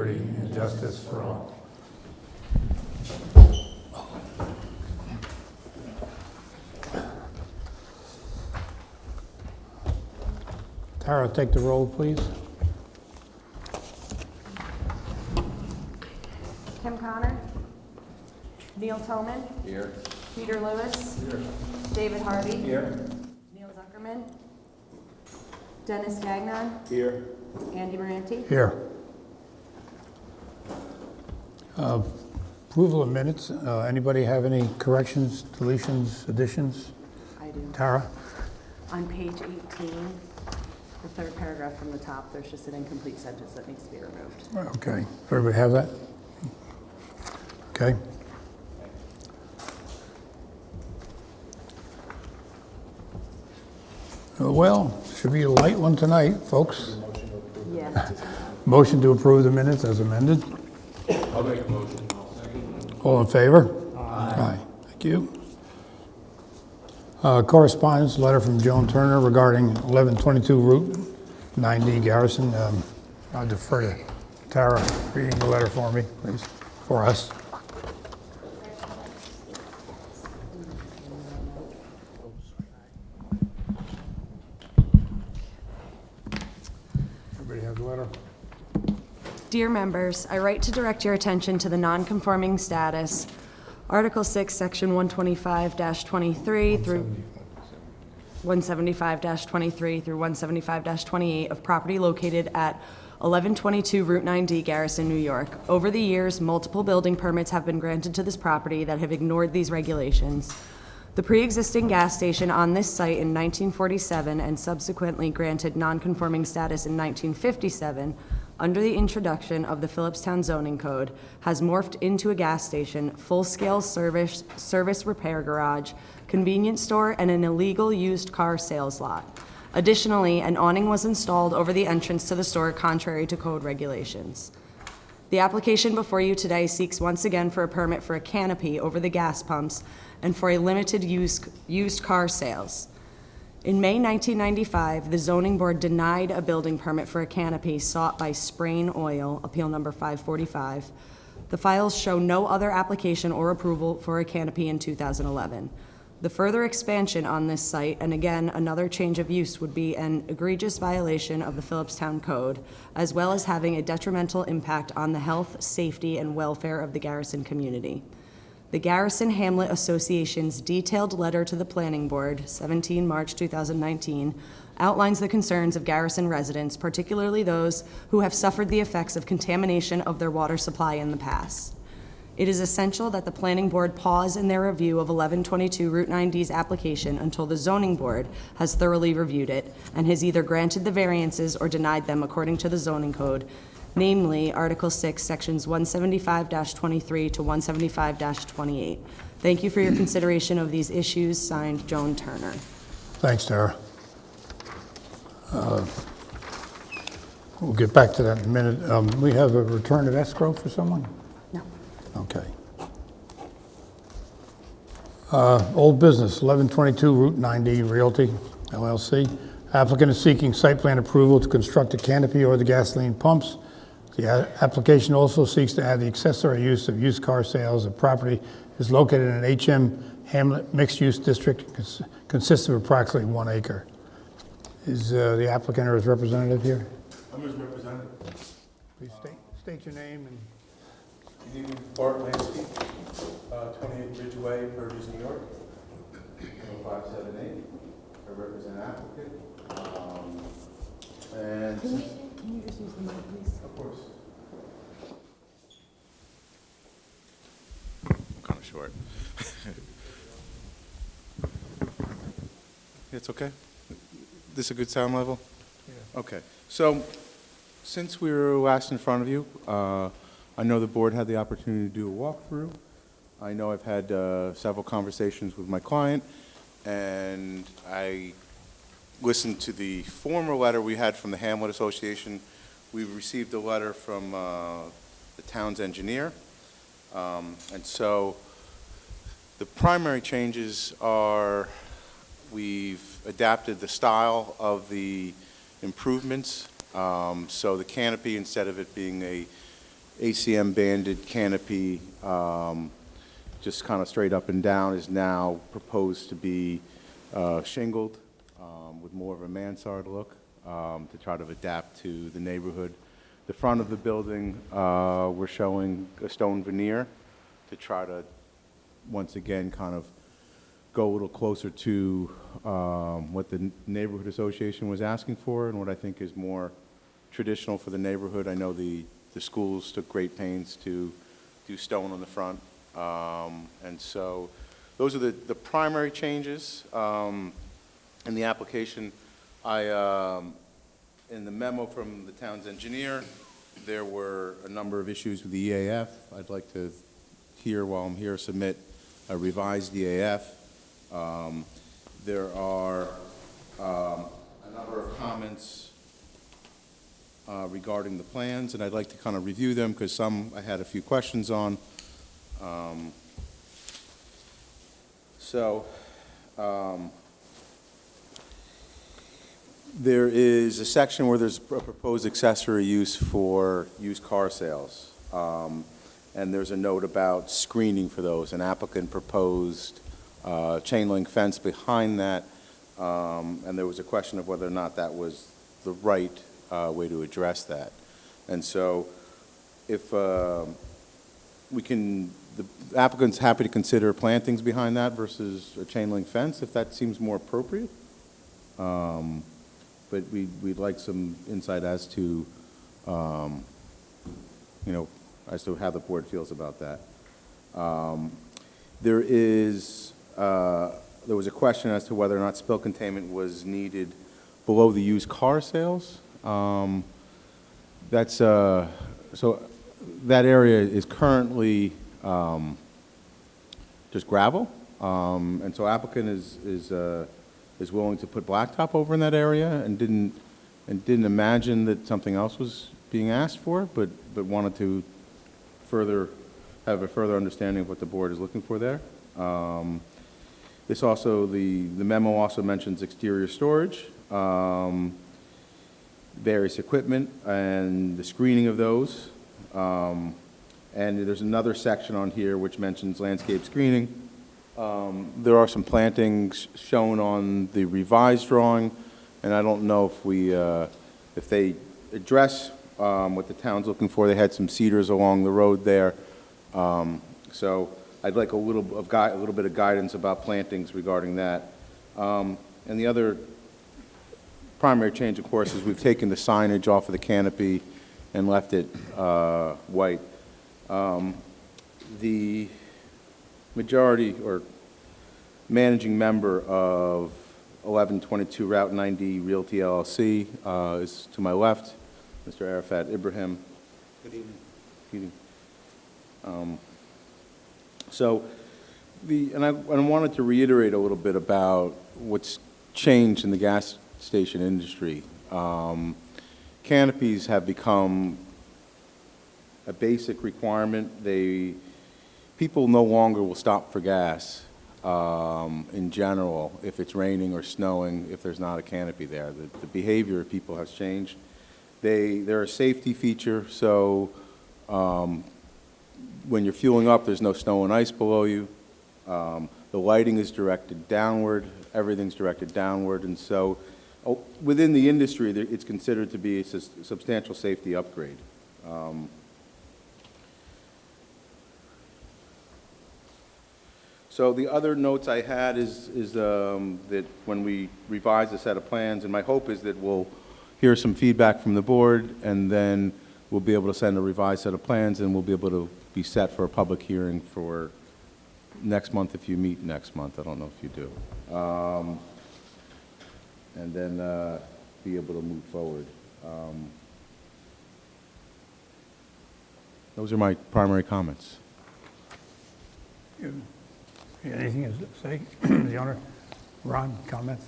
liberty, and justice for all. Tara, take the roll, please. Kim Connor. Neil Toman. Here. Peter Lewis. Here. David Harvey. Here. Neil Zuckerman. Dennis Gagnon. Here. Andy Moranti. Here. Approval of minutes. Anybody have any corrections, deletions, additions? I do. Tara? On page 18, the third paragraph from the top, there's just an incomplete sentence that needs to be removed. Okay. Everybody have that? Okay. Well, should be a light one tonight, folks. Yeah. Motion to approve the minutes as amended. I'll make a motion. I'll second. All in favor? Aye. Thank you. Correspondence, letter from Joan Turner regarding 1122 Route 9D Garrison. I'll defer to Tara reading the letter for me, please, for us. Everybody have the letter? Dear members, I write to direct your attention to the non-conforming status, Article 6, Section 125-23 through 175-23 through 175-28 of property located at 1122 Route 9D, Garrison, New York. Over the years, multiple building permits have been granted to this property that have ignored these regulations. The pre-existing gas station on this site in 1947 and subsequently granted non-conforming status in 1957 under the introduction of the Philipstown zoning code, has morphed into a gas station, full-scale service repair garage, convenience store, and an illegal used car sales lot. Additionally, an awning was installed over the entrance to the store contrary to code regulations. The application before you today seeks once again for a permit for a canopy over the gas pumps and for a limited used car sales. In May 1995, the zoning board denied a building permit for a canopy sought by Sprain Oil, appeal number 545. The files show no other application or approval for a canopy in 2011. The further expansion on this site, and again, another change of use, would be an egregious violation of the Philipstown Code, as well as having a detrimental impact on the health, safety, and welfare of the Garrison community. The Garrison Hamlet Association's detailed letter to the Planning Board, 17 March 2019, outlines the concerns of Garrison residents, particularly those who have suffered the effects of contamination of their water supply in the past. It is essential that the Planning Board pause in their review of 1122 Route 9D's application until the Zoning Board has thoroughly reviewed it and has either granted the variances or denied them according to the zoning code, namely Article 6, Sections 175-23 to 175-28. Thank you for your consideration of these issues. Signed, Joan Turner. Thanks, Tara. We'll get back to that in a minute. We have a return of escrow for someone? No. Okay. Old business, 1122 Route 9D Realty, LLC. Applicant is seeking site plan approval to construct a canopy over the gasoline pumps. The application also seeks to add the accessory use of used car sales. The property is located in an HM Hamlet Mixed-Use District, consists of approximately 1 acre. Is the applicant or his representative here? I'm his representative. Please state your name and... Good evening, Bart Lansky, 28 Ridgeway, Burgess, New York. 0578. I represent applicant. And Can you just use the mic, please? of course. I'm kind of short. It's okay? This a good sound level? Yeah. Okay. So, since we were last in front of you, I know the board had the opportunity to do a walkthrough. I know I've had several conversations with my client, and I listened to the former letter we had from the Hamlet Association. We received a letter from the town's engineer. And so the primary changes are we've adapted the style of the improvements. So the canopy, instead of it being a ACM banded canopy, just kind of straight up and down, is now proposed to be shingled with more of a mansard look to try to adapt to the neighborhood. The front of the building, we're showing a stone veneer to try to, once again, kind of go a little closer to what the neighborhood association was asking for and what I think is more traditional for the neighborhood. I know the schools took great pains to do stone on the front. And so those are the primary changes in the application. In the memo from the town's engineer, there were a number of issues with the EAF. I'd like to hear, while I'm here, submit a revised EAF. There are a number of comments regarding the plans, and I'd like to kind of review them because some I had a few questions on. There is a section where there's a proposed accessory use for used car sales. And there's a note about screening for those. An applicant proposed chain link fence behind that. And there was a question of whether or not that was the right way to address that. And so if we can, the applicant's happy to consider plantings behind that versus a chain link fence, if that seems more appropriate. But we'd like some insight as to, as to how the board feels about that. There was a question as to whether or not spill containment was needed below the used car sales. So that area is currently just gravel, and so applicant is willing to put blacktop over in that area and didn't imagine that something else was being asked for, but wanted to have a further understanding of what the board is looking for there. This also, the memo also mentions exterior storage, various equipment, and the screening of those. And there's another section on here which mentions landscape screening. There are some plantings shown on the revised drawing, and I don't know if they address what the town's looking for. They had some cedars along the road there. So I'd like a little bit of guidance about plantings regarding that. And the other primary change, of course, is we've taken the signage off of the canopy and left it white. The majority or managing member of 1122 Route 90 Realty LLC is to my left, Mr. Arafat Ibrahim. Good evening. Good evening. I wanted to reiterate a little bit about what's changed in the gas station industry. Canopies have become a basic requirement. People no longer will stop for gas in general if it's raining or snowing, if there's not a canopy there. The behavior of people has changed. They're a safety feature, so when you're fueling up, there's no snow and ice below you. The lighting is directed downward. Everything's directed downward. And so within the industry, it's considered to be a substantial safety upgrade. So the other notes I had is that when we revise a set of plans, and my hope is that we'll hear some feedback from the board, and then we'll be able to send a revised set of plans, and we'll be able to be set for a public hearing for next month if you meet next month. I don't know if you do. And then be able to move forward. Those are my primary comments. Anything to say, the owner? Ron, comments?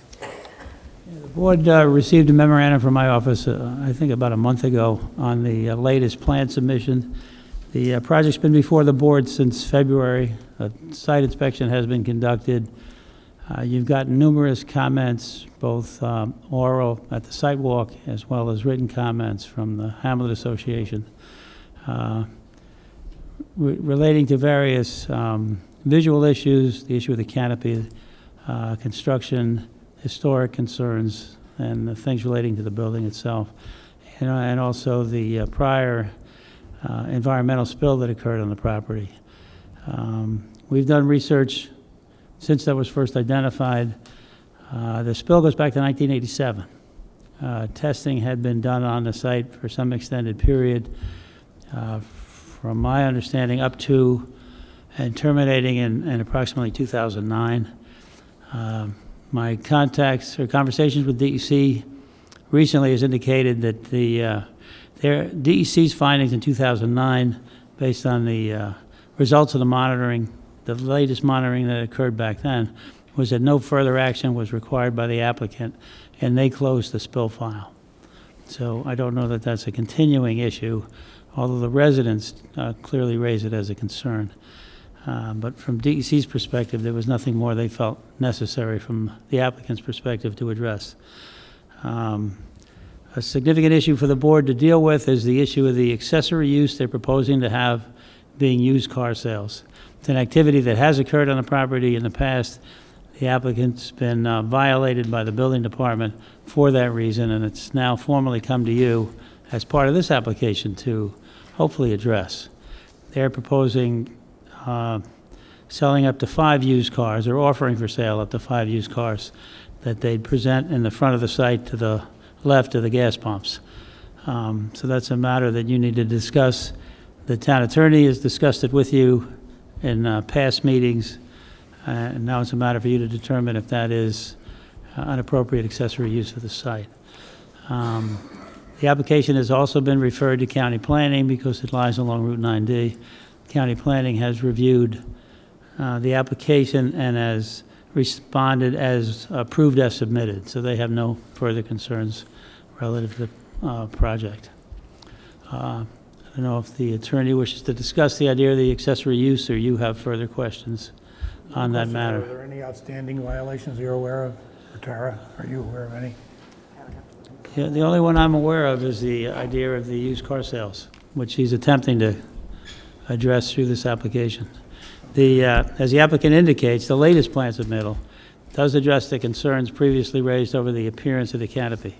The board received a memorandum from my office, I think about a month ago, on the latest plan submission. The project's been before the board since February. A site inspection has been conducted. You've gotten numerous comments, both oral at the site walk as well as written comments from the Hamlet Association. relating to various visual issues, the issue of the canopy, construction, historic concerns, and the things relating to the building itself, and also the prior environmental spill that occurred on the property. We've done research since that was first identified. The spill goes back to 1987. Testing had been done on the site for some extended period, from my understanding up to and terminating in approximately 2009. My contacts or conversations with DEC recently has indicated that their DEC's findings in 2009, based on the results of the monitoring, the latest monitoring that occurred back then, was that no further action was required by the applicant, and they closed the spill file. So I don't know that that's a continuing issue, although the residents clearly raise it as a concern. But from DEC's perspective, there was nothing more they felt necessary from the applicant's perspective to address. A significant issue for the board to deal with is the issue of the accessory use they're proposing to have being used car sales. It's an activity that has occurred on the property in the past. The applicant's been violated by the building department for that reason, and it's now formally come to you as part of this application to hopefully address. They're proposing selling up to 5 used cars, or offering for sale up to 5 used cars that they'd present in the front of the site to the left of the gas pumps. So that's a matter that you need to discuss. The town attorney has discussed it with you in past meetings, and now it's a matter for you to determine if that is an appropriate accessory use for the site. The application has also been referred to county planning because it lies along Route 9D. County planning has reviewed the application and has responded as approved as submitted, so they have no further concerns relative to the project. I don't know if the attorney wishes to discuss the idea of the accessory use, or you have further questions on that matter. Are there any outstanding violations you're aware of? Or Tara, are you aware of any? Yeah, the only one I'm aware of is the idea of the used car sales, which he's attempting to address through this application. As the applicant indicates, the latest plan submittal does address the concerns previously raised over the appearance of the canopy.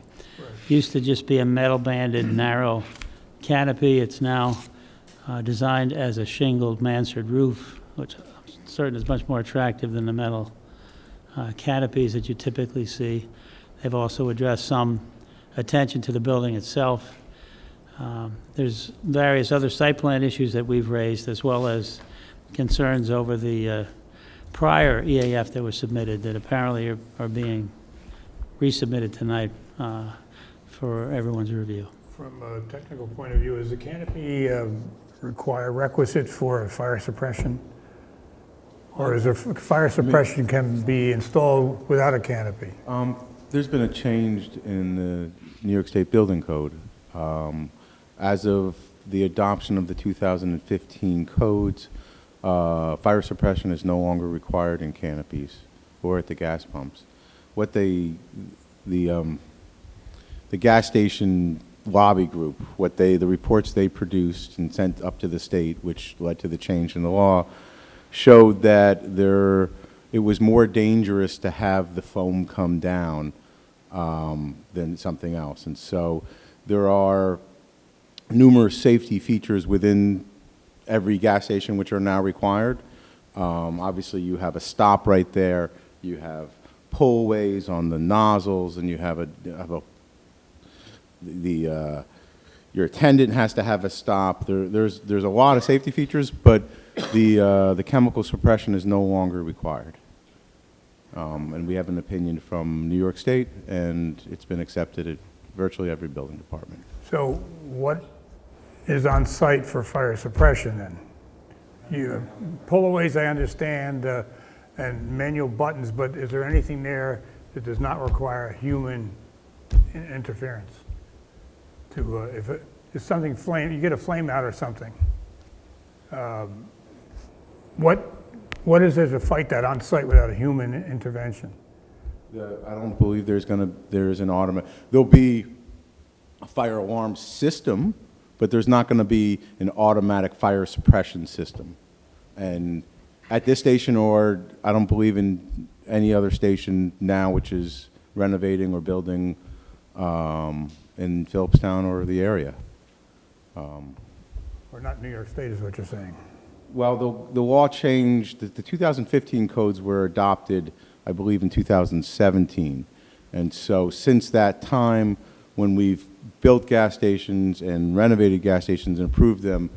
Used to just be a metal-banded, narrow canopy. It's now designed as a shingled mansard roof, which I'm certain is much more attractive than the metal canopies that you typically see. They've also addressed some attention to the building itself. There's various other site plan issues that we've raised, as well as concerns over the prior EAF that was submitted that apparently are being resubmitted tonight for everyone's review. From a technical point of view, is the canopy requisite for fire suppression? Or is there fire suppression can be installed without a canopy? There's been a change in the New York State Building Code. As of the adoption of the 2015 codes, fire suppression is no longer required in canopies or at the gas pumps. What the gas station lobby group, the reports they produced and sent up to the state, which led to the change in the law, showed that it was more dangerous to have the foam come down than something else. And so there are numerous safety features within every gas station which are now required. Obviously, you have a stop right there. You have pullways on the nozzles, and you have your attendant has to have a stop. There's a lot of safety features, but the chemical suppression is no longer required. And we have an opinion from New York State, and it's been accepted at virtually every building department. So what is on site for fire suppression then? You pullaways, I understand, and manual buttons, but is there anything there that does not require human interference? To if something you get a flame out or something, what is there to fight that on site without a human intervention? I don't believe there's an automatic. There'll be a fire alarm system, but there's not going to be an automatic fire suppression system. And at this station, or I don't believe in any other station now which is renovating or building in Philipstown or the area. Or not New York State is what you're saying. Well, the law changed, the 2015 codes were adopted, I believe, in 2017. And so since that time, when we've built gas stations and renovated gas stations and improved them,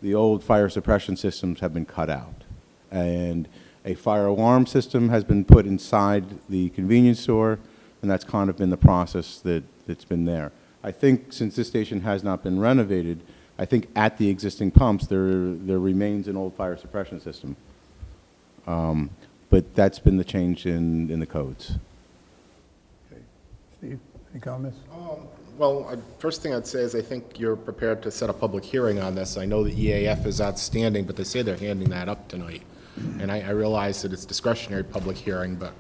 the old fire suppression systems have been cut out. And a fire alarm system has been put inside the convenience store, and that's kind of been the process that's been there. I think since this station has not been renovated, I think at the existing pumps, there remains an old fire suppression system. But that's been the change in the codes. Okay. Steve, any comments? Well, first thing I'd say is I think you're prepared to set a public hearing on this. I know the EAF is outstanding, but they say they're handing that up tonight. And I realize that it's discretionary public hearing, but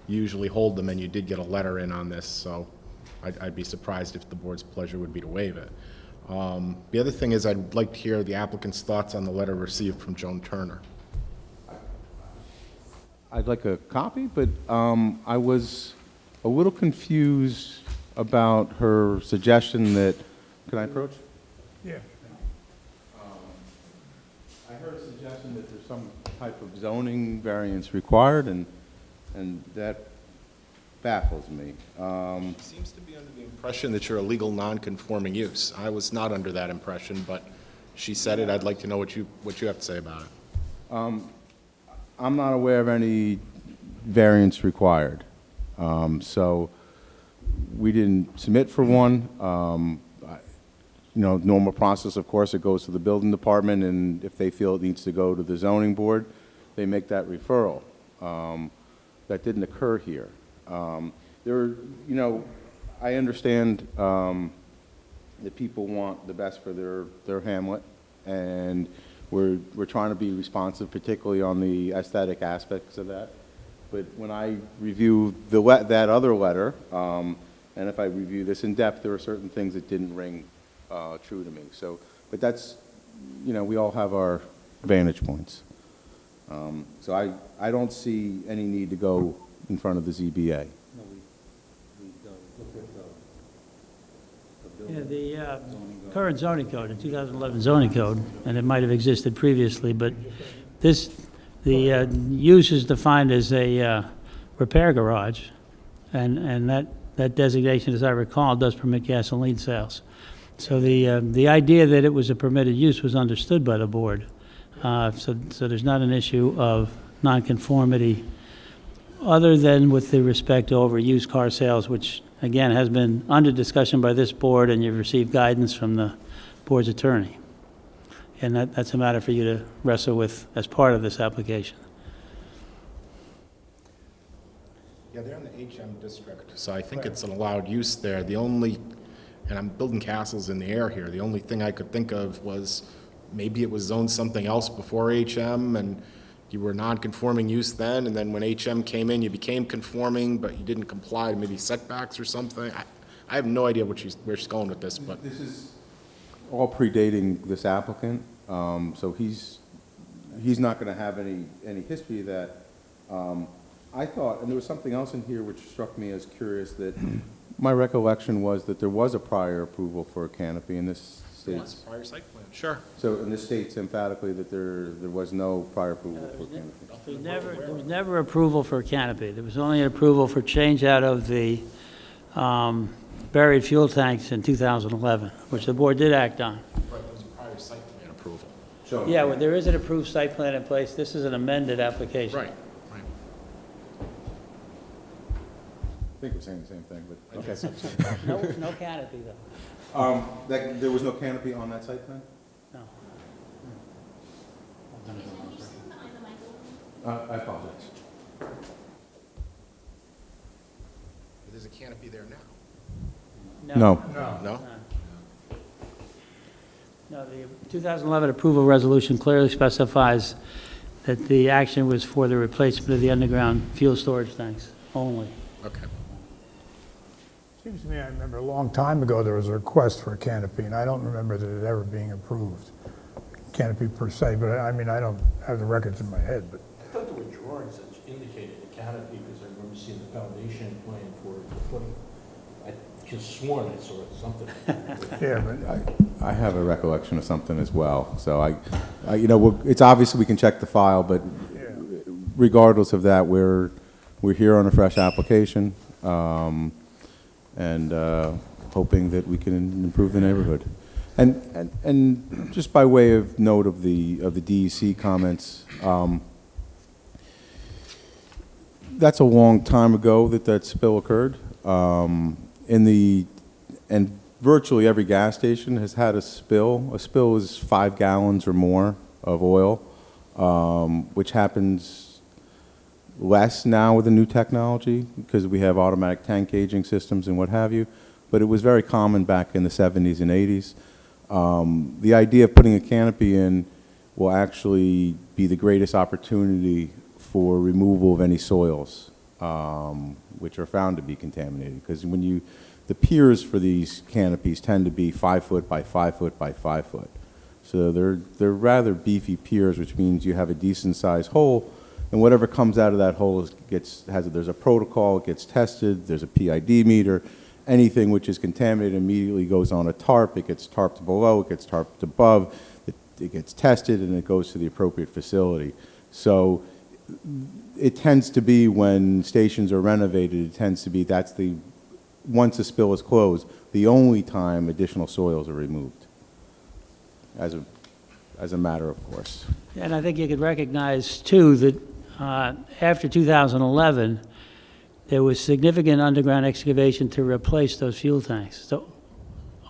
you usually hold them, and you did get a letter in on this, so I'd be surprised if the board's pleasure would be to waive it. The other thing is I'd like to hear the applicant's thoughts on the letter received from Joan Turner. I'd like a copy, but I was a little confused about her suggestion that, can I approach? Yeah. I heard a suggestion that there's some type of zoning variance required, and that baffles me. Seems to be under the impression that you're a legal non-conforming use. I was not under that impression, but she said it. I'd like to know what you have to say about it. I'm not aware of any variance required. So we didn't submit for one. Normal process, of course, it goes to the building department, and if they feel it needs to go to the zoning board, they make that referral. That didn't occur here. I understand that people want the best for their hamlet, and we're trying to be responsive, particularly on the aesthetic aspects of that. But when I review that other letter, and if I review this in depth, there are certain things that didn't ring true to me. So, but that's, we all have our vantage points. So I don't see any need to go in front of the ZBA. Yeah, the current zoning code, the 2011 zoning code, and it might have existed previously, but the use is defined as a repair garage, and that designation, as I recall, does permit gasoline sales. So the idea that it was a permitted use was understood by the board. So there's not an issue of nonconformity other than with the respect over used car sales, which again has been under discussion by this board, and you've received guidance from the board's attorney. And that's a matter for you to wrestle with as part of this application. Yeah, they're in the HM district, so I think it's an allowed use there. The only, and I'm building castles in the air here, the only thing I could think of was maybe it was zoned something else before HM, and you were non-conforming use then, and then when HM came in, you became conforming, but you didn't comply to maybe setbacks or something. I have no idea where she's going with this, but This is all predating this applicant, so he's not going to have any history of that. I thought, and there was something else in here which struck me as curious, that my recollection was that there was a prior approval for a canopy in this state. yes, prior site plan, sure. So in this states emphatically that there was no prior approval for canopy. There was never approval for a canopy. There was only an approval for change out of the buried fuel tanks in 2011, which the board did act on. Right, there was a prior site plan approval. So, Yeah, well, there is an approved site plan in place. This is an amended application. Right, right. I think we're saying the same thing, but okay. No canopy, though. There was no canopy on that site plan? No. I apologize. There's a canopy there now. No. No? No, the 2011 approval resolution clearly specifies that the action was for the replacement of the underground fuel storage tanks only. Okay. Seems to me, I remember a long time ago, there was a request for a canopy, and I don't remember that it ever being approved. Canopy per se, but I mean, I don't have the records in my head, but. I thought there were drawings that indicated the canopy, because I remember seeing the foundation plan for the footing. I just sworn I saw something. Yeah, but I have a recollection of something as well. So you know, it's obviously we can check the file, but regardless of that, we're here on a fresh application, and hoping that we can improve the neighborhood. And just by way of note of the DEC comments, that's a long time ago that spill occurred. And virtually every gas station has had a spill. A spill is 5 gallons or more of oil, which happens less now with the new technology because we have automatic tank gauging systems and what have you. But it was very common back in the 70s and 80s. The idea of putting a canopy in will actually be the greatest opportunity for removal of any soils, which are found to be contaminated. Because the piers for these canopies tend to be 5 foot by 5 foot by 5 foot. So they're rather beefy piers, which means you have a decent sized hole, and whatever comes out of that hole there's a protocol, it gets tested, there's a PID meter. Anything which is contaminated immediately goes on a tarp, it gets tarped below, it gets tarped above, it gets tested, and it goes to the appropriate facility. So it tends to be when stations are renovated, it tends to be once a spill is closed, the only time additional soils are removed, as a matter of course. And I think you could recognize, too, that after 2011, there was significant underground excavation to replace those fuel tanks. So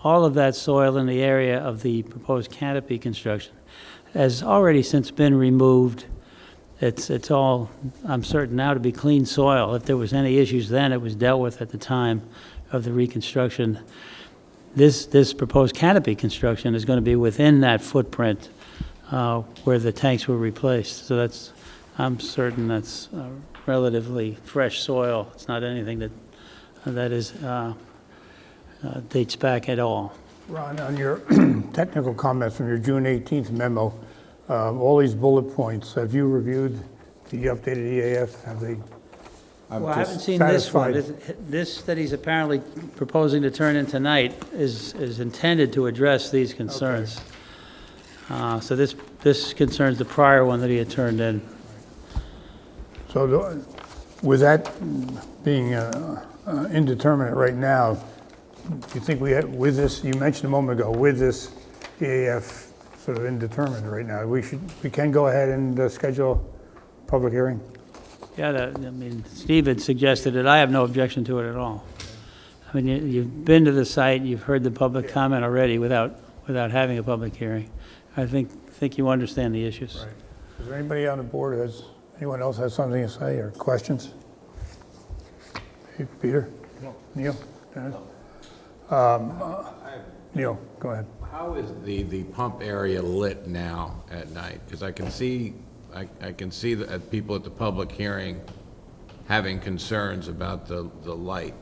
all of that soil in the area of the proposed canopy construction has already since been removed. It's all, I'm certain now, to be clean soil. If there was any issues then, it was dealt with at the time of the reconstruction. This proposed canopy construction is going to be within that footprint where the tanks were replaced. So I'm certain that's relatively fresh soil. It's not anything that is dates back at all. Ron, on your technical comments from your June 18th memo, all these bullet points, have you reviewed the updated EAF? Have they? Well, I haven't seen this one. satisfied. This that he's apparently proposing to turn in tonight is intended to address these concerns. So this concerns the prior one that he had turned in. So with that being indeterminate right now, do you think with this, you mentioned a moment ago, with this EAF sort of indeterminate right now, we can go ahead and schedule a public hearing? Yeah, I mean, Steve had suggested it. I have no objection to it at all. I mean, you've been to the site, you've heard the public comment already without having a public hearing. I think you understand the issues. Right. Is there anybody on the board anyone else has something to say or questions? Hey, Peter? No. Neil? Dennis? Neil, go ahead. How is the pump area lit now at night? Because I can see that people at the public hearing having concerns about the light,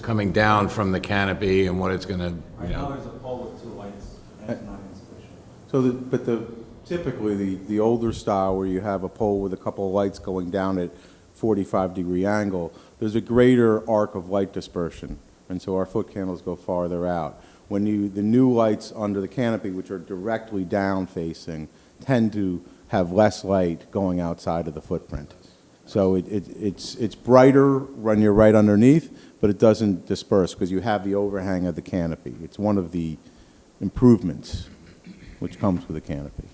coming down from the canopy and what it's going to, Right now, there's a pole with 2 lights, and that's not insufficient. So typically the older style where you have a pole with a couple of lights going down at 45-degree angle, there's a greater arc of light dispersion, and so our foot candles go farther out. When the new lights under the canopy, which are directly down facing, tend to have less light going outside of the footprint. So it's brighter when you're right underneath, but it doesn't disperse because you have the overhang of the canopy. It's one of the improvements which comes with the canopy.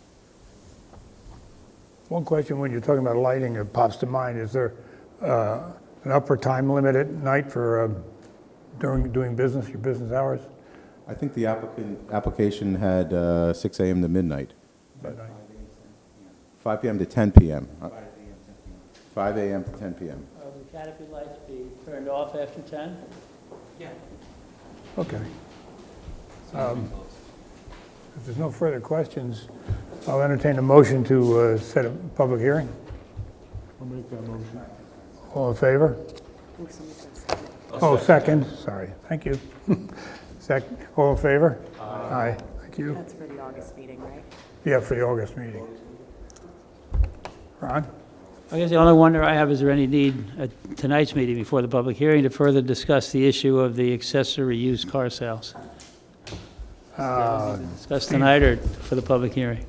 One question when you're talking about lighting that pops to mind, is there an upper time limit at night for doing business, your business hours? I think the application had 6 a.m. to midnight. Midnight. 5 p.m. to 10 p.m. 5 a.m. to 10 p.m. Will the canopy lights be turned off after 10? Yeah. Okay. If there's no further questions, I'll entertain a motion to set a public hearing. I'll make that motion. All in favor? Oh, second, sorry, thank you. Second, all in favor? Aye. Thank you. That's for the August meeting, right? Yeah, for the August meeting. Ron? I guess the only wonder I have, is there any need at tonight's meeting before the public hearing to further discuss the issue of the accessory use car sales? Discuss tonight or for the public hearing?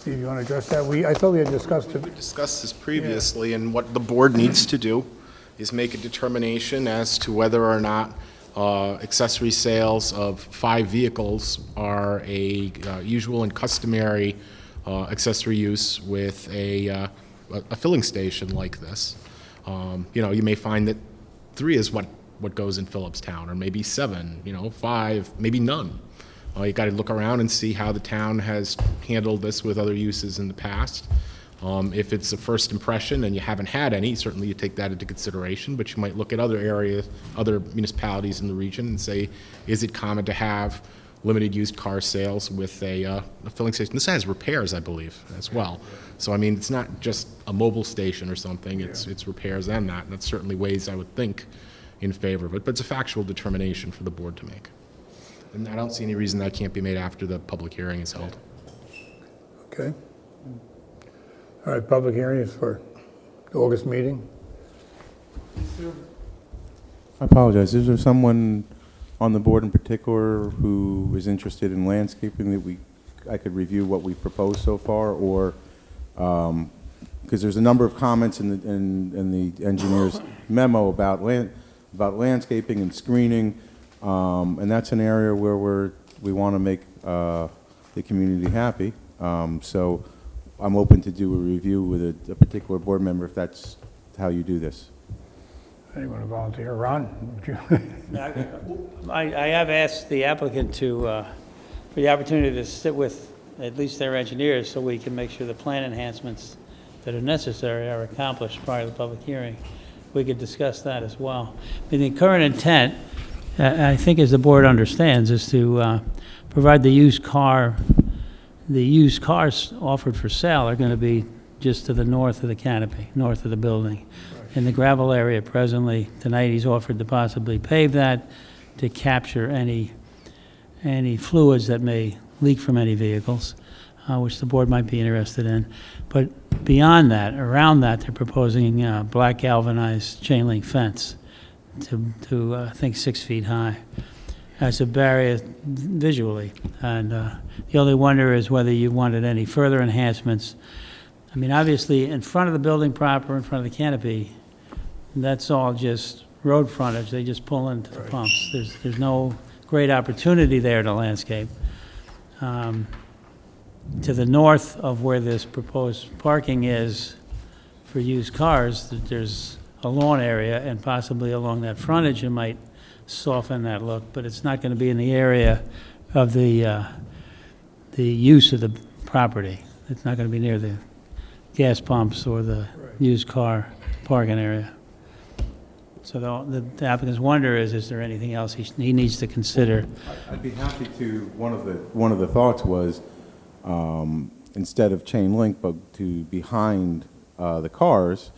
Steve, you want to address that? I thought we had discussed it. We discussed this previously, and what the board needs to do is make a determination as to whether or not accessory sales of 5 vehicles are a usual and customary accessory use with a filling station like this. You know, you may find that 3 is what goes in Philipstown, or maybe 7, 5, maybe none. You got to look around and see how the town has handled this with other uses in the past. If it's a first impression and you haven't had any, certainly you take that into consideration, but you might look at other areas, other municipalities in the region and say, is it common to have limited used car sales with a filling station? This has repairs, I believe, as well. So, I mean, it's not just a mobile station or something, it's repairs and that, and that's certainly ways I would think in favor of it, but it's a factual determination for the board to make. And I don't see any reason that can't be made after the public hearing is held. Okay. All right, public hearing is for the August meeting. I apologize. Is there someone on the board in particular who is interested in landscaping that I could review what we've proposed so far, or because there's a number of comments in the engineer's memo about landscaping and screening, and that's an area where we want to make the community happy. So I'm open to do a review with a particular board member if that's how you do this. Anyone to volunteer? Ron, would you? I have asked the applicant for the opportunity to sit with at least their engineers so we can make sure the plan enhancements that are necessary are accomplished prior to the public hearing. We could discuss that as well. I mean, the current intent, I think as the board understands, is to provide the used cars offered for sale are going to be just to the north of the canopy, north of the building. In the gravel area presently, tonight he's offered to possibly pave that to capture any fluids that may leak from any vehicles, which the board might be interested in. But beyond that, around that, they're proposing black galvanized chain link fence to I think 6 feet high as a barrier visually. And the only wonder is whether you wanted any further enhancements. I mean, obviously, in front of the building proper, in front of the canopy, that's all just road frontage. They just pull into the pumps. There's no great opportunity there to landscape. To the north of where this proposed parking is for used cars, there's a lawn area, and possibly along that frontage it might soften that look, but it's not going to be in the area of the use of the property. It's not going to be near the gas pumps or the used car parking area. So the applicant's wonder is there anything else he needs to consider? I'd be happy to. One of the thoughts was instead of chain link, but to behind the cars,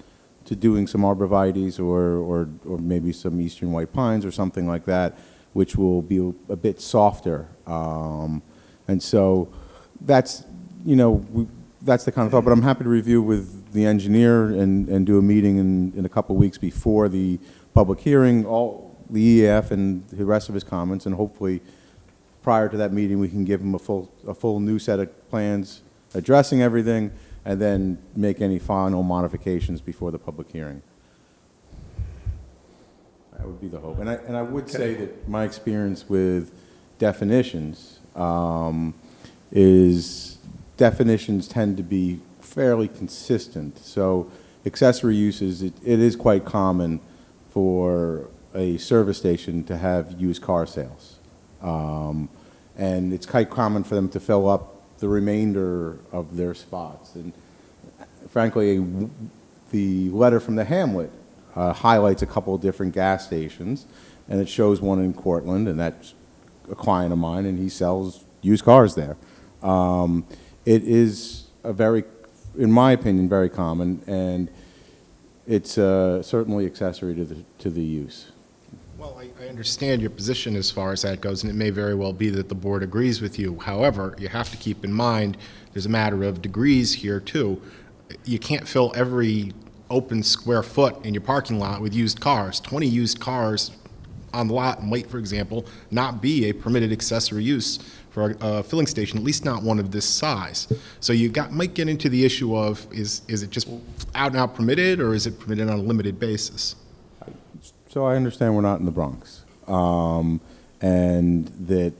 to doing some arborvitaes or maybe some eastern white pines or something like that, which will be a bit softer. And so that's that's the kind of thought. But I'm happy to review with the engineer and do a meeting in a couple of weeks before the public hearing, all the EAF and the rest of his comments, and hopefully prior to that meeting we can give him a full new set of plans addressing everything, and then make any final modifications before the public hearing. That would be the hope. And I would say that my experience with definitions is definitions tend to be fairly consistent. So accessory uses, it is quite common for a service station to have used car sales. And it's quite common for them to fill up the remainder of their spots. And frankly, the letter from the Hamlet highlights a couple of different gas stations, and it shows one in Cortland, and that's a client of mine, and he sells used cars there. It is in my opinion, very common, and it's certainly accessory to the use. Well, I understand your position as far as that goes, and it may very well be that the board agrees with you. However, you have to keep in mind, there's a matter of degrees here, too. You can't fill every open square foot in your parking lot with used cars. 20 used cars on the lot might, for example, not be a permitted accessory use for a filling station, at least not one of this size. So you might get into the issue of, is it just out and out permitted, or is it permitted on a limited basis? So I understand we're not in the Bronx, and that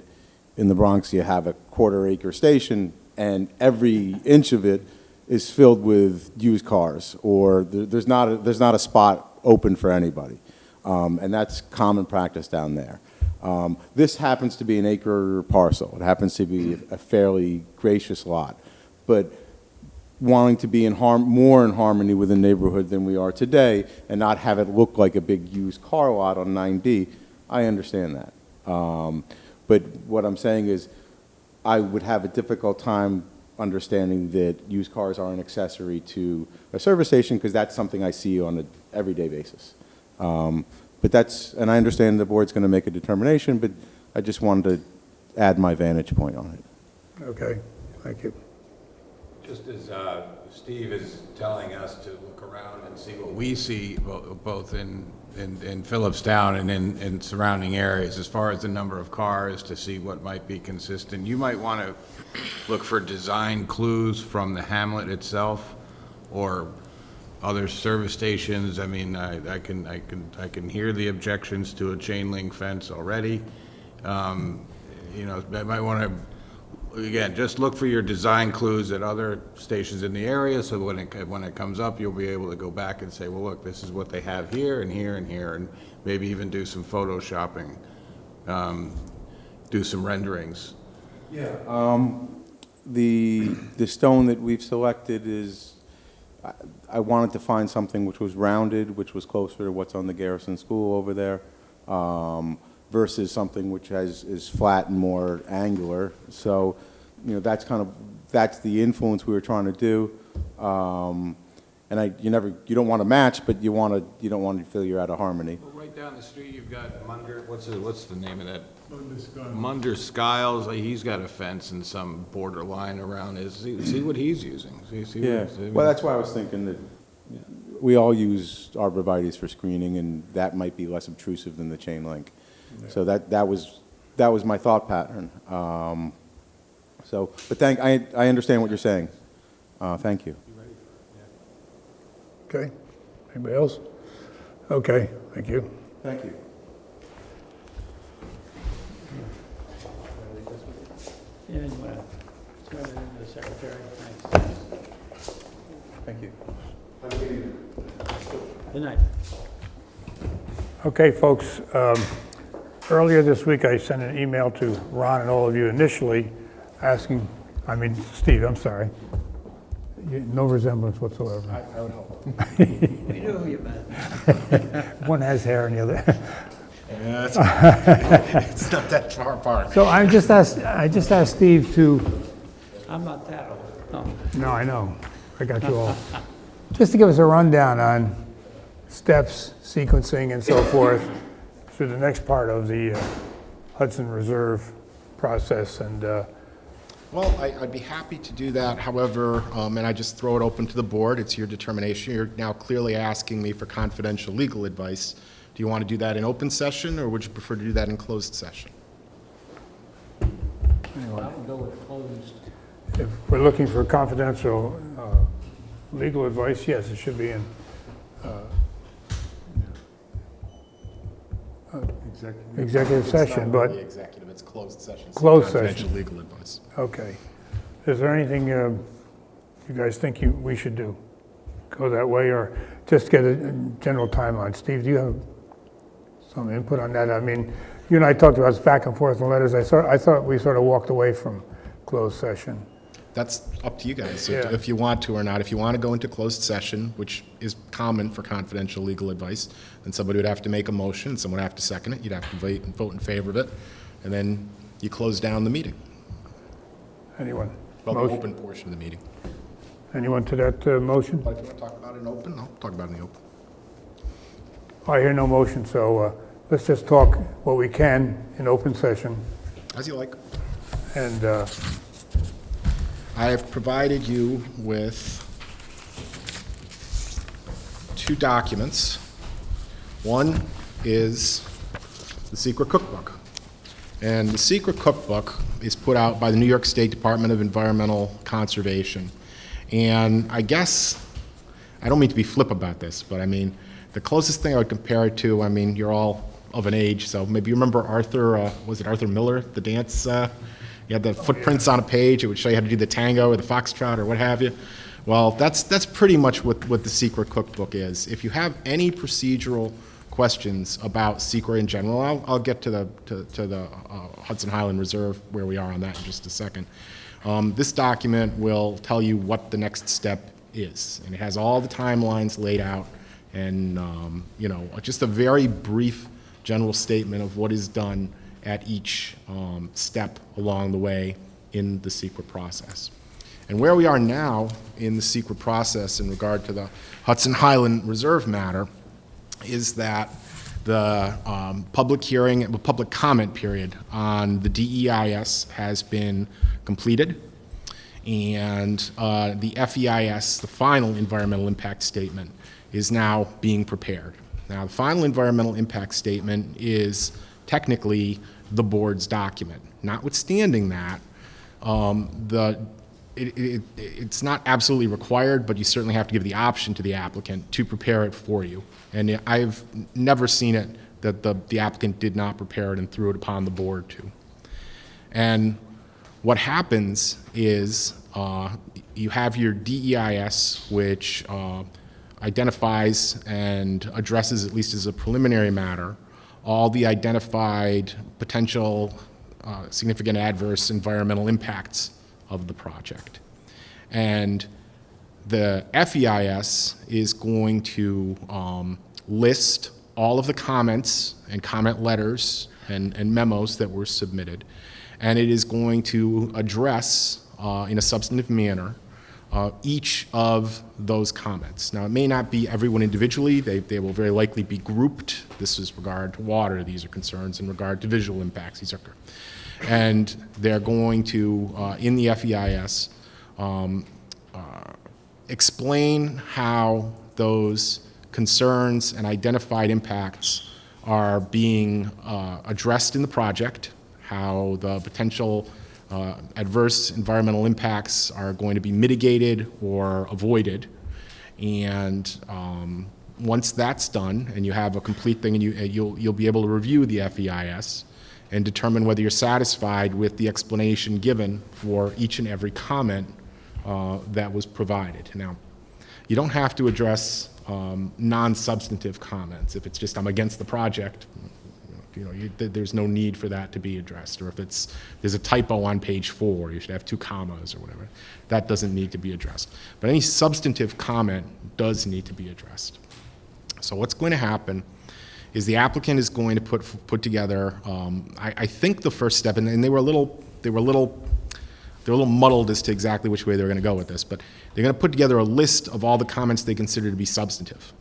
in the Bronx you have a quarter-acre station, and every inch of it is filled with used cars, or there's not a spot open for anybody, and that's common practice down there. This happens to be an acre parcel. It happens to be a fairly gracious lot, but wanting to be more in harmony with the neighborhood than we are today and not have it look like a big used car lot on 9D, I understand that. But what I'm saying is I would have a difficult time understanding that used cars are an accessory to a service station, because that's something I see on an everyday basis. But and I understand the board's going to make a determination, but I just wanted to add my vantage point on it. Okay, thank you. Just as Steve is telling us to look around and see what we see, both in Philipstown and in surrounding areas, as far as the number of cars, to see what might be consistent. You might want to look for design clues from the hamlet itself, or other service stations. I mean, I can hear the objections to a chain link fence already. You know, I might want to, again, just look for your design clues at other stations in the area, so when it comes up, you'll be able to go back and say, well, look, this is what they have here and here and here, and maybe even do some photoshopping, do some renderings. Yeah. The stone that we've selected is, I wanted to find something which was rounded, which was closer to what's on the Garrison School over there, versus something which is flat and more angular. So, you know, that's the influence we were trying to do. And you don't want to match, but you don't want to feel you're out of harmony. Well, right down the street, you've got Munder, what's the name of that? Munder Skiles. He's got a fence and some borderline around his, see what he's using. Yeah, well, that's why I was thinking that we all use arborvitaes for screening, and that might be less obtrusive than the chain link. Yeah. So that was my thought pattern. But I understand what you're saying. Thank you. Okay, anybody else? Okay, thank you. Thank you. Yeah, you want to turn it into the secretary? Thanks. Thank you. Good night. Okay, folks, earlier this week I sent an email to Ron and all of you initially asking, Steve, I'm sorry. No resemblance whatsoever. I would hope. We knew who you meant. One has hair and the other. Yeah, it's not that far apart. So I just asked Steve to, I'm not that old. No. no, I know, I got you all, just to give us a rundown on steps, sequencing, and so forth through the next part of the Hudson Reserve process. And Well, I'd be happy to do that. However, and I just throw it open to the board. It's your determination. You're now clearly asking me for confidential legal advice. Do you want to do that in open session, or would you prefer to do that in closed session? I would go with closed. if we're looking for confidential legal advice, yes, it should be in executive session, It's but, not really executive, it's closed session. It's Closed confidential session. legal advice. okay. Is there anything you guys think we should do? Go that way, or just get a general timeline? Steve, do you have some input on that? I mean, you and I talked about this back and forth in letters. I thought we sort of walked away from closed session. That's up to you guys, Yeah. if you want to or not. If you want to go into closed session, which is common for confidential legal advice, then somebody would have to make a motion, someone would have to second it, you'd have to vote in favor of it, and then you close down the meeting. Anyone? Well, the Motion? open portion of the meeting. Anyone to that motion? But if you want to talk about it in open, I'll talk about it in the open. I hear no motion, so let's just talk what we can in open session. As you like. And I have provided you with 2 documents. One is the secret cookbook. And the secret cookbook is put out by the New York State Department of Environmental Conservation. And I guess, I don't mean to be flip about this, but I mean, the closest thing I would compare it to, I mean, you're all of an age, so maybe you remember Arthur, was it Arthur Miller, the dance? You had the footprints on a page, it would show you how to do the tango or the foxtrot or what have you. Well, that's pretty much what the secret cookbook is. If you have any procedural questions about secret in general, I'll get to the Hudson Highland Reserve where we are on that in just a second. This document will tell you what the next step is, and it has all the timelines laid out, and you know, just a very brief general statement of what is done at each step along the way in the secret process. And where we are now in the secret process in regard to the Hudson Highland Reserve matter is that the public comment period on the DEIS has been completed, and the FEIS, the final environmental impact statement, is now being prepared. Now, the final environmental impact statement is technically the board's document. Notwithstanding that, it's not absolutely required, but you certainly have to give the option to the applicant to prepare it for you. And I've never seen it that the applicant did not prepare it and threw it upon the board to. And what happens is you have your DEIS, which identifies and addresses, at least as a preliminary matter, all the identified potential significant adverse environmental impacts of the project. And the FEIS is going to list all of the comments and comment letters and memos that were submitted. And it is going to address, in a substantive manner, each of those comments. Now, it may not be everyone individually. They will very likely be grouped. This is regard to water. These are concerns in regard to visual impacts. These are, and they're going to, in the FEIS, explain how those concerns and identified impacts are being addressed in the project, how the potential adverse environmental impacts are going to be mitigated or avoided. And once that's done and you have a complete thing, and you'll be able to review the FEIS and determine whether you're satisfied with the explanation given for each and every comment that was provided. Now, you don't have to address non-substantive comments. If it's just, I'm against the project, there's no need for that to be addressed. Or if there's a typo on page 4, you should have 2 commas or whatever. That doesn't need to be addressed. But any substantive comment does need to be addressed. So what's going to happen is the applicant is going to put together, I think the first step, and they were a little muddled as to exactly which way they were going to go with this, but they're going to put together a list of all the comments they consider to be substantive.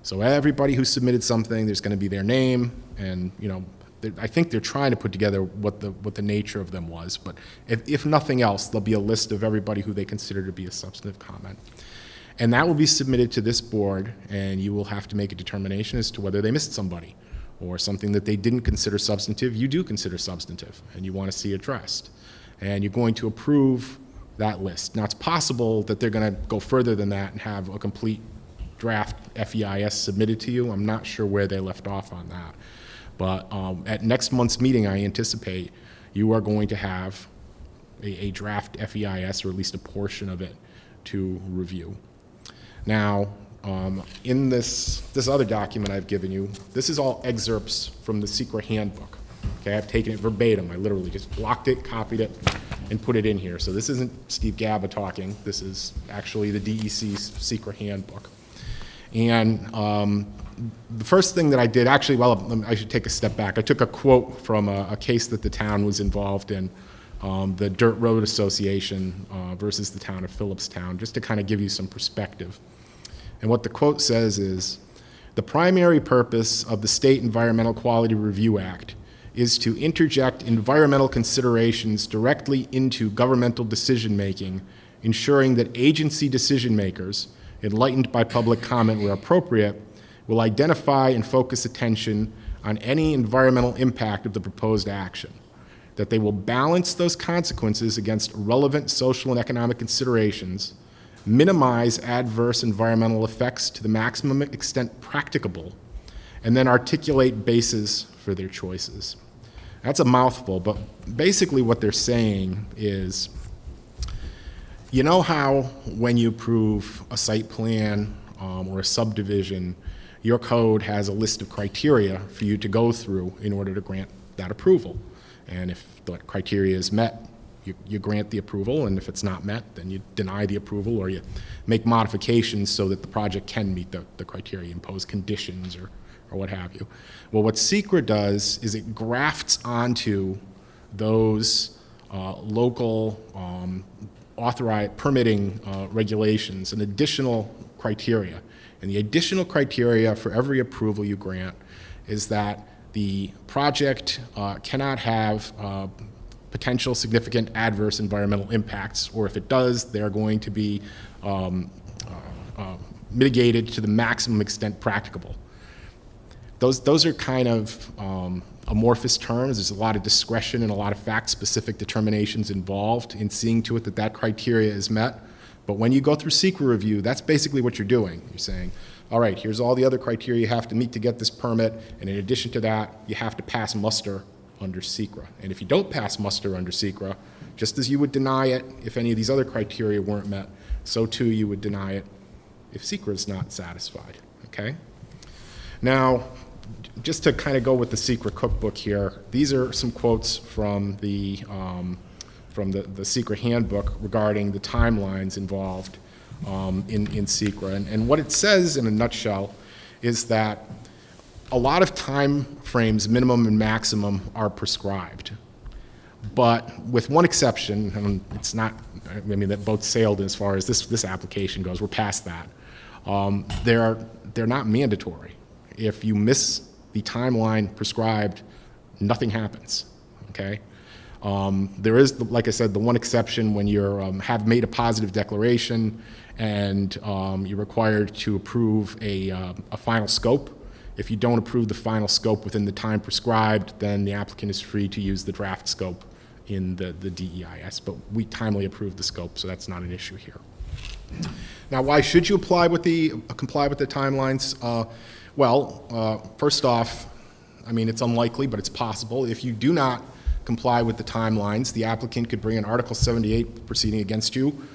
So everybody who submitted something, there's going to be their name, and I think they're trying to put together what the nature of them was. But if nothing else, there'll be a list of everybody who they consider to be a substantive comment, and that will be submitted to this board, and you will have to make a determination as to whether they missed somebody or something that they didn't consider substantive. You do consider substantive, and you want to see addressed, and you're going to approve that list. Now, it's possible that they're going to go further than that and have a complete draft FEIS submitted to you. I'm not sure where they left off on that. But at next month's meeting, I anticipate you are going to have a draft FEIS, or at least a portion of it, to review. Now, in this other document I've given you, this is all excerpts from the secret handbook. Okay, I've taken it verbatim. I literally just blocked it, copied it, and put it in here. So this isn't Steve Gaba talking. This is actually the DEC's secret handbook. And the first thing that I did, actually, well, I should take a step back. I took a quote from a case that the town was involved in, the Dirt Road Association versus the town of Philipstown, just to kind of give you some perspective. And what the quote says is, The primary purpose of the State Environmental Quality Review Act is to interject environmental considerations directly into governmental decision-making, ensuring that agency decision-makers, enlightened by public comment where appropriate, will identify and focus attention on any environmental impact of the proposed action, that they will balance those consequences against relevant social and economic considerations, minimize adverse environmental effects to the maximum extent practicable, and then articulate bases for their choices. That's a mouthful, but basically what they're saying is, you know how when you approve a site plan or a subdivision, your code has a list of criteria for you to go through in order to grant that approval. And if the criteria is met, you grant the approval, and if it's not met, then you deny the approval, or you make modifications so that the project can meet the criteria, impose conditions or what have you. Well, what SECRA does is it grafts onto those local authorized permitting regulations an additional criteria. And the additional criteria for every approval you grant is that the project cannot have potential significant adverse environmental impacts, or if it does, they're going to be mitigated to the maximum extent practicable. Those are kind of amorphous terms. There's a lot of discretion and a lot of fact-specific determinations involved in seeing to it that that criteria is met. But when you go through SECRA review, that's basically what you're doing. You're saying, all right, here's all the other criteria you have to meet to get this permit, and in addition to that, you have to pass muster under SECRA. And if you don't pass muster under SECRA, just as you would deny it if any of these other criteria weren't met, so too you would deny it if SECRA is not satisfied, okay? Now, just to kind of go with the SECRA cookbook here, these are some quotes from the SECRA handbook regarding the timelines involved in SECRA. And what it says in a nutshell is that a lot of time frames, minimum and maximum, are prescribed. But with one exception, and it's not, I mean, that boat sailed as far as this application goes, we're past that. They're not mandatory. If you miss the timeline prescribed, nothing happens, okay? There is, like I said, the one exception when you have made a positive declaration and you're required to approve a final scope. If you don't approve the final scope within the time prescribed, then the applicant is free to use the draft scope in the DEIS, but we timely approved the scope, so that's not an issue here. Now, why should you comply with the timelines? First off, I mean, it's unlikely, but it's possible. If you do not comply with the timelines, the applicant could bring an Article 78 proceeding against you,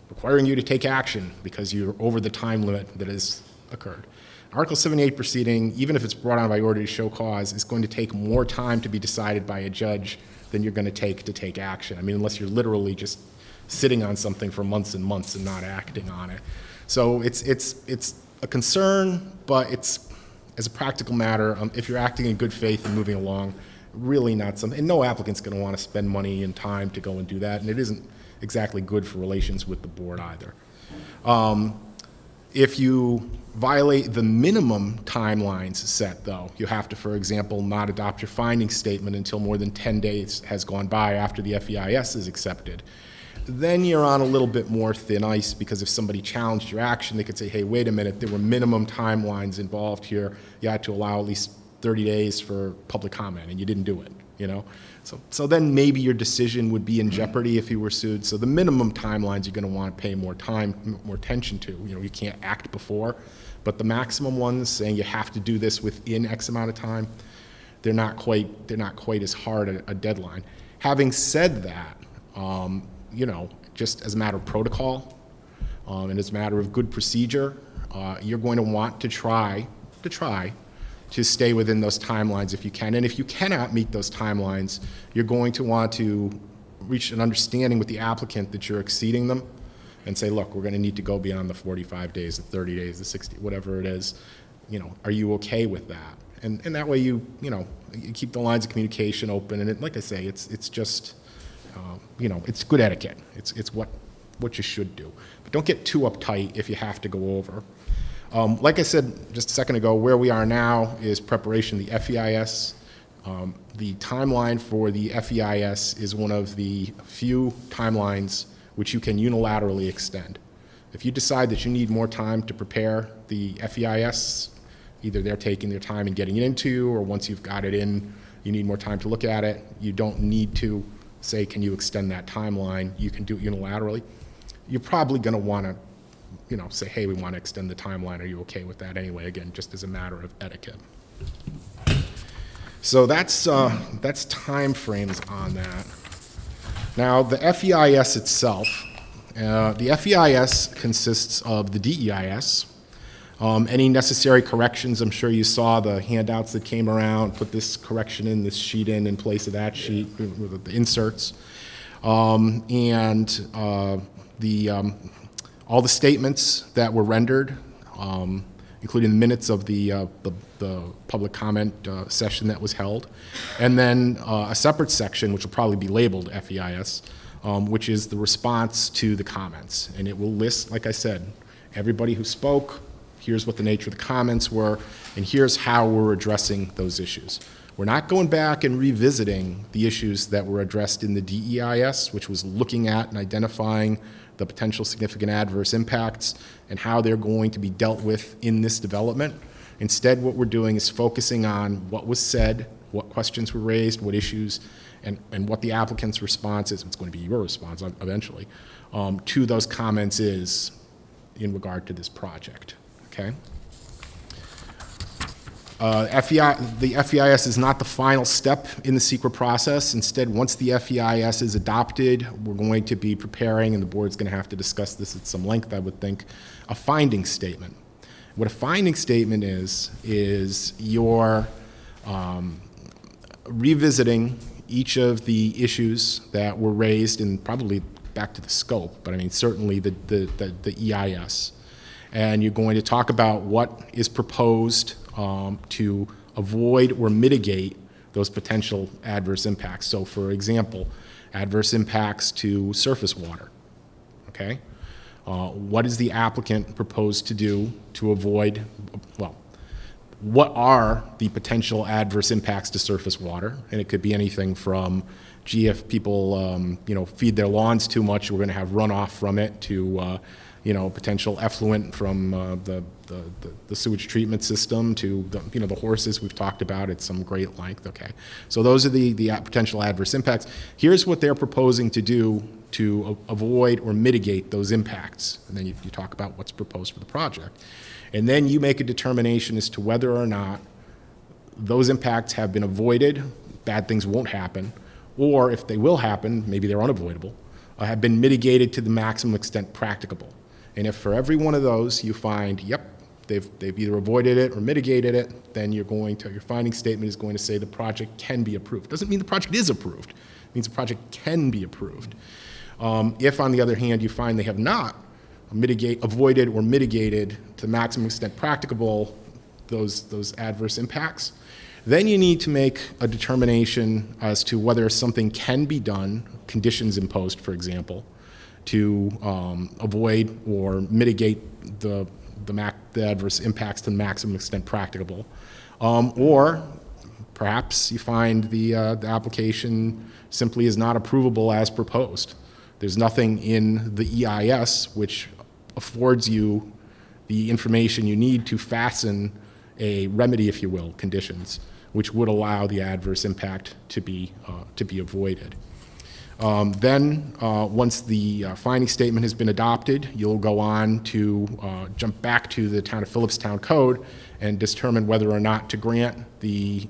requiring you to take action because you're over the time limit that has occurred. Article 78 proceeding, even if it's brought on by order to show cause, is going to take more time to be decided by a judge than you're going to take action. I mean, unless you're literally just sitting on something for months and months and not acting on it. So it's a concern, but it's, as a practical matter, if you're acting in good faith and moving along, really not something, and no applicant's going to want to spend money and time to go and do that, and it isn't exactly good for relations with the board either. If you violate the minimum timelines set, though, you have to, for example, not adopt your finding statement until more than 10 days has gone by after the FEIS is accepted. Then you're on a little bit more thin ice, because if somebody challenged your action, they could say, hey, wait a minute, there were minimum timelines involved here. You had to allow at least 30 days for public comment, and you didn't do it, you know? So then maybe your decision would be in jeopardy if you were sued. So the minimum timelines you're going to want to pay more attention to. You know, you can't act before, but the maximum ones, saying you have to do this within X amount of time, they're not quite as hard a deadline. Having said that, you know, just as a matter of protocol and as a matter of good procedure, you're going to want to try to stay within those timelines if you can. And if you cannot meet those timelines, you're going to want to reach an understanding with the applicant that you're exceeding them and say, look, we're going to need to go beyond the 45 days, the 30 days, the 60, whatever it is. You know, are you okay with that? And that way you keep the lines of communication open. And like I say, it's just, you know, it's good etiquette. It's what you should do. But don't get too uptight if you have to go over. Like I said just a second ago, where we are now is preparation of the FEIS. The timeline for the FEIS is one of the few timelines which you can unilaterally extend. If you decide that you need more time to prepare the FEIS, either they're taking their time and getting it into you, or once you've got it in, you need more time to look at it, you don't need to say, can you extend that timeline? You can do it unilaterally. You're probably going to want to, say, hey, we want to extend the timeline. Are you okay with that anyway? Again, just as a matter of etiquette. So that's time frames on that. Now, the FEIS itself, the FEIS consists of the DEIS, any necessary corrections. I'm sure you saw the handouts that came around, put this correction in, this sheet in place of that sheet with the inserts, and all the statements that were rendered, including the minutes of the public comment session that was held, and then a separate section, which will probably be labeled FEIS, which is the response to the comments. And it will list, like I said, everybody who spoke, here's what the nature of the comments were, and here's how we're addressing those issues. We're not going back and revisiting the issues that were addressed in the DEIS, which was looking at and identifying the potential significant adverse impacts and how they're going to be dealt with in this development. Instead, what we're doing is focusing on what was said, what questions were raised, what issues, and what the applicant's response is. It's going to be your response eventually to those comments is in regard to this project. Okay. The FEIS is not the final step in the SEQRA process. Instead, once the FEIS is adopted, we're going to be preparing, and the board's going to have to discuss this at some length, I would think, a finding statement. What a finding statement is you're revisiting each of the issues that were raised, and probably back to the scope, but I mean certainly the EIS. And you're going to talk about what is proposed to avoid or mitigate those potential adverse impacts. So for example, adverse impacts to surface water, okay? What is the applicant proposed to do to avoid, well, what are the potential adverse impacts to surface water? And it could be anything from, gee, if people feed their lawns too much, we're going to have runoff from it, to potential effluent from the sewage treatment system, to the horses we've talked about at some great length. Okay, so those are the potential adverse impacts. Here's what they're proposing to do to avoid or mitigate those impacts, and then you talk about what's proposed for the project, and then you make a determination as to whether or not those impacts have been avoided, bad things won't happen, or if they will happen, maybe they're unavoidable, have been mitigated to the maximum extent practicable. And if for every one of those you find, yep, they've either avoided it or mitigated it, then your finding statement is going to say the project can be approved. Doesn't mean the project is approved. It means the project can be approved. If, on the other hand, you find they have not avoided or mitigated to the maximum extent practicable those adverse impacts, then you need to make a determination as to whether something can be done, conditions imposed, for example, to avoid or mitigate the adverse impacts to the maximum extent practicable. Or perhaps you find the application simply is not approvable as proposed. There's nothing in the EIS which affords you the information you need to fasten a remedy, if you will, conditions, which would allow the adverse impact to be avoided. Then, once the finding statement has been adopted, you'll go on to jump back to the town of Philipstown code and determine whether or not to grant the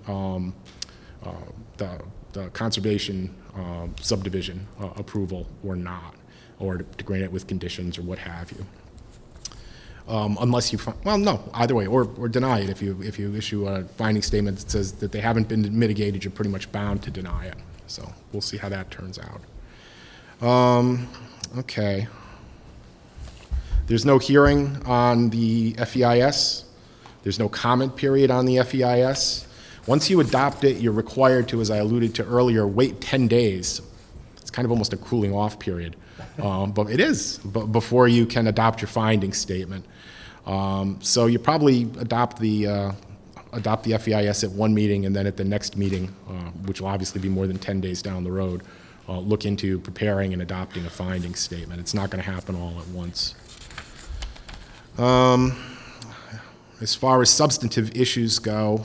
conservation subdivision approval or not, or to grant it with conditions or what have you. Unless you find, well, no, either way, or deny it. If you issue a finding statement that says that they haven't been mitigated, you're pretty much bound to deny it. So we'll see how that turns out. Okay. There's no hearing on the FEIS. There's no comment period on the FEIS. Once you adopt it, you're required to, as I alluded to earlier, wait 10 days. It's kind of almost a cooling off period. But it is before you can adopt your finding statement. So you probably adopt the FEIS at one meeting, and then at the next meeting, which will obviously be more than 10 days down the road, look into preparing and adopting a finding statement. It's not going to happen all at once. As far as substantive issues go,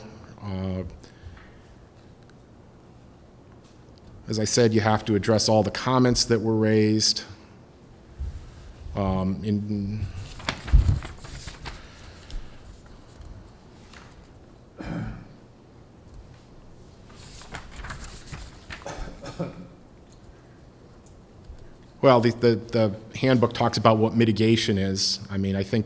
as I said, you have to address all the comments that were raised. Well, the handbook talks about what mitigation is. I mean, I think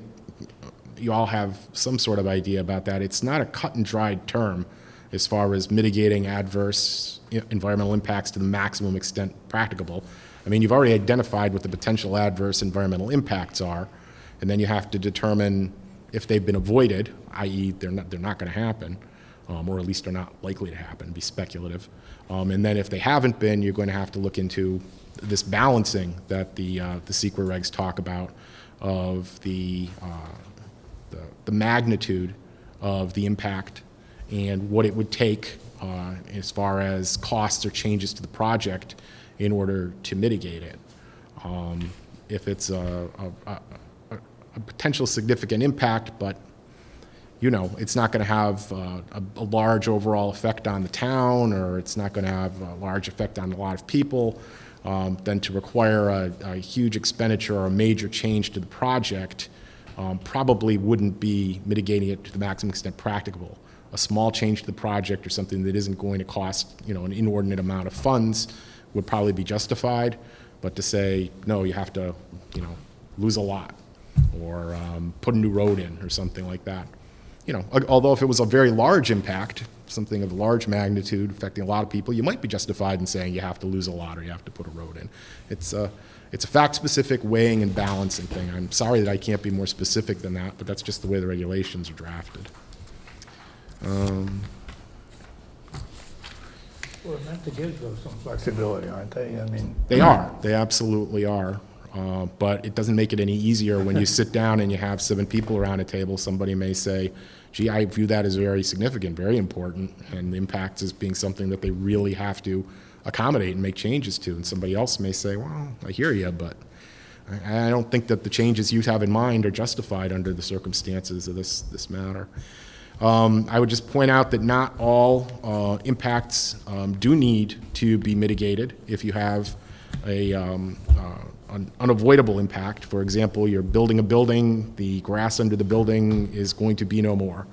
you all have some sort of idea about that. It's not a cut and dried term as far as mitigating adverse environmental impacts to the maximum extent practicable. I mean, you've already identified what the potential adverse environmental impacts are, and then you have to determine if they've been avoided, i.e. they're not going to happen, or at least they're not likely to happen, be speculative. And then if they haven't been, you're going to have to look into this balancing that the SEQRA regs talk about of the magnitude of the impact and what it would take as far as costs or changes to the project in order to mitigate it. If it's a potential significant impact, but it's not going to have a large overall effect on the town, or it's not going to have a large effect on a lot of people, then to require a huge expenditure or a major change to the project probably wouldn't be mitigating it to the maximum extent practicable. A small change to the project or something that isn't going to cost an inordinate amount of funds would probably be justified, but to say, no, you have to lose a lot or put a new road in or something like that. Although if it was a very large impact, something of large magnitude affecting a lot of people, you might be justified in saying you have to lose a lot or you have to put a road in. It's a fact-specific weighing and balancing thing. I'm sorry that I can't be more specific than that, but that's just the way the regulations are drafted. Well, they're meant to give those some flexibility, aren't they? I mean, They are. They absolutely are. But it doesn't make it any easier when you sit down and you have 7 people around a table. Somebody may say, gee, I view that as very significant, very important, and the impacts as being something that they really have to accommodate and make changes to. And somebody else may say, well, I hear you, but I don't think that the changes you have in mind are justified under the circumstances of this matter. I would just point out that not all impacts do need to be mitigated if you have an unavoidable impact. For example, you're building a building, the grass under the building is going to be no more.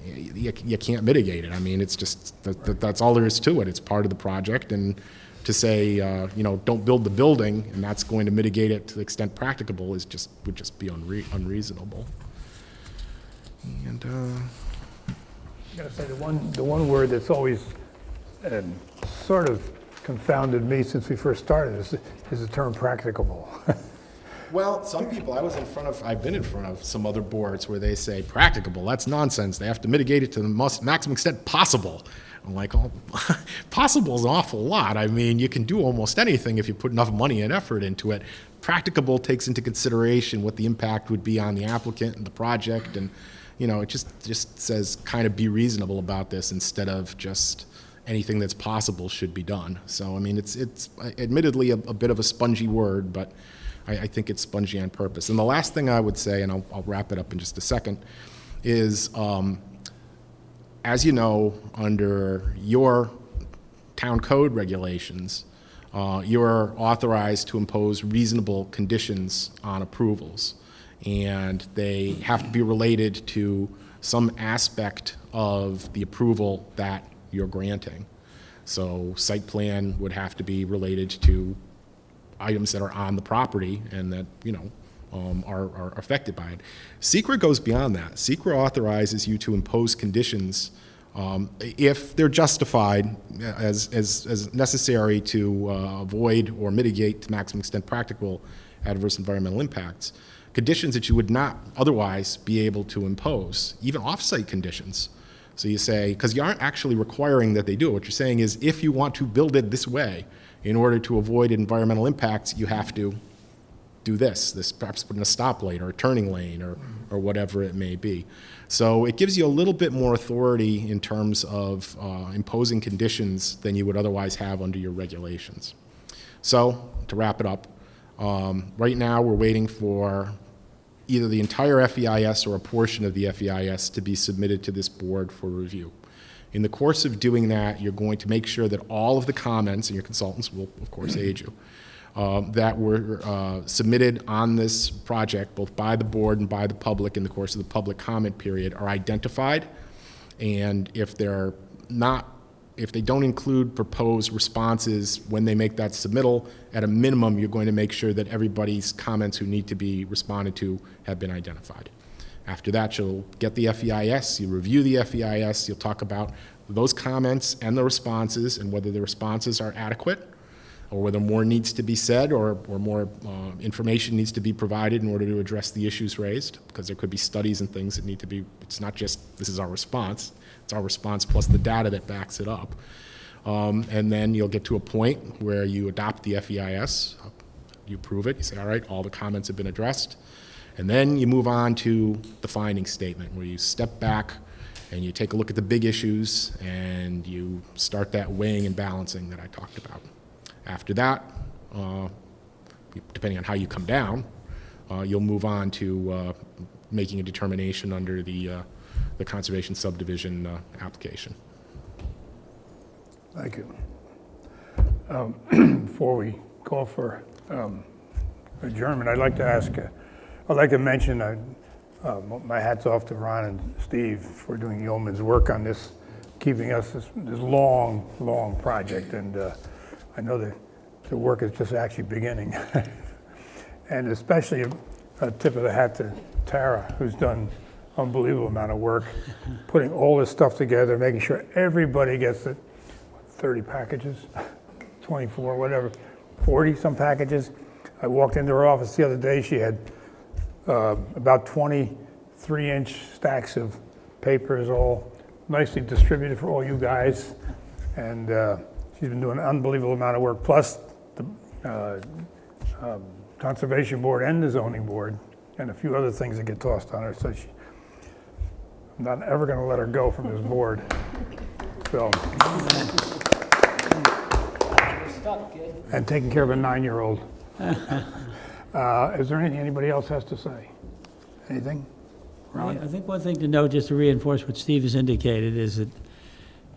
You can't mitigate it. I mean, it's just, that's all there is to it. It's part of the project, and to say, don't build the building and that's going to mitigate it to the extent practicable would just be unreasonable. And I gotta say, the one word that's always sort of confounded me since we first started is the term practicable. well, some people, I've been in front of some other boards where they say practicable, that's nonsense. They have to mitigate it to the maximum extent possible. I'm like, oh, possible is an awful lot. I mean, you can do almost anything if you put enough money and effort into it. Practicable takes into consideration what the impact would be on the applicant and the project, and it just says kind of be reasonable about this instead of just anything that's possible should be done. So, I mean, it's admittedly a bit of a spongy word, but I think it's spongy on purpose. And the last thing I would say, and I'll wrap it up in just a second, is as you know, under your town code regulations, you're authorized to impose reasonable conditions on approvals, and they have to be related to some aspect of the approval that you're granting. So site plan would have to be related to items that are on the property and that are affected by it. SEQRA goes beyond that. SEQRA authorizes you to impose conditions if they're justified as necessary to avoid or mitigate to the maximum extent practical adverse environmental impacts. Conditions that you would not otherwise be able to impose, even off-site conditions. So you say, because you aren't actually requiring that they do it, what you're saying is if you want to build it this way in order to avoid environmental impacts, you have to do this, perhaps put in a stoplight or a turning lane or whatever it may be. So it gives you a little bit more authority in terms of imposing conditions than you would otherwise have under your regulations. So to wrap it up, right now we're waiting for either the entire FEIS or a portion of the FEIS to be submitted to this board for review. In the course of doing that, you're going to make sure that all of the comments, and your consultants will, of course, aid you, that were submitted on this project, both by the board and by the public in the course of the public comment period, are identified. And if they're not, if they don't include proposed responses when they make that submittal, at a minimum, you're going to make sure that everybody's comments who need to be responded to have been identified. After that, you'll get the FEIS, you review the FEIS, you'll talk about those comments and the responses and whether the responses are adequate or whether more needs to be said or more information needs to be provided in order to address the issues raised, because there could be studies and things that need to be, it's not just this is our response, it's our response plus the data that backs it up. And then you'll get to a point where you adopt the FEIS, you approve it, you say, all right, all the comments have been addressed. And then you move on to the finding statement, where you step back and you take a look at the big issues and you start that weighing and balancing that I talked about. After that, depending on how you come down, you'll move on to making a determination under the conservation subdivision application. Thank you. Before we call for adjournment, I'd like to ask, I'd like to mention, my hat's off to Ron and Steve for doing yeoman's work on this, keeping us this long, long project. And I know that the work is just actually beginning. And especially a tip of the hat to Tara, who's done unbelievable amount of work, putting all this stuff together, making sure everybody gets it. 30 packages, 24, whatever, 40 some packages. I walked into her office the other day, she had about 23-inch stacks of papers, all nicely distributed for all you guys. And she's been doing an unbelievable amount of work, plus the Conservation Board and the Zoning Board, and a few other things that get tossed on her. So I'm not ever going to let her go from this board. So, and taking care of a 9-year-old. Is there anything anybody else has to say? Anything? Ron? I think one thing to note, just to reinforce what Steve has indicated, is that,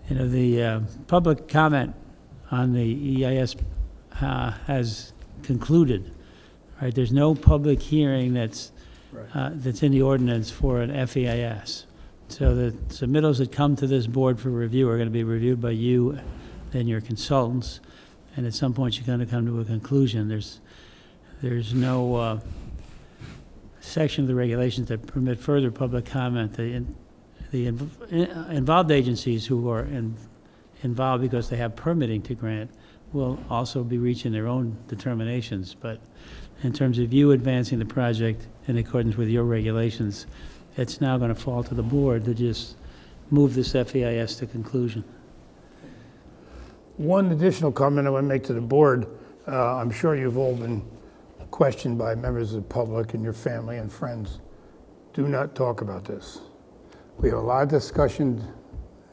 you know, the public comment on the EIS has concluded. Right? There's no public hearing that's in the ordinance for an FEIS. So the submittals that come to this board for review are going to be reviewed by you and your consultants, and at some point you're going to come to a conclusion. There's no section of the regulations that permit further public comment. The involved agencies who are involved because they have permitting to grant will also be reaching their own determinations. But in terms of you advancing the project in accordance with your regulations, it's now going to fall to the board to just move this FEIS to conclusion. One additional comment I want to make to the board. I'm sure you've all been questioned by members of the public and your family and friends. Do not talk about this. We have a lot of discussion,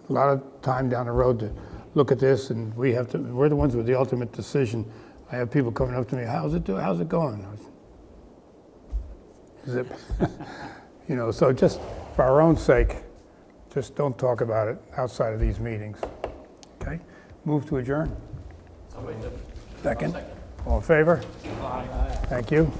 a lot of time down the road to look at this, and we're the ones with the ultimate decision. I have people coming up to me, how's it going? Is it, you know, so just for our own sake, just don't talk about it outside of these meetings. Okay? Move to adjourn. Second. All in favor? Aye. Thank you.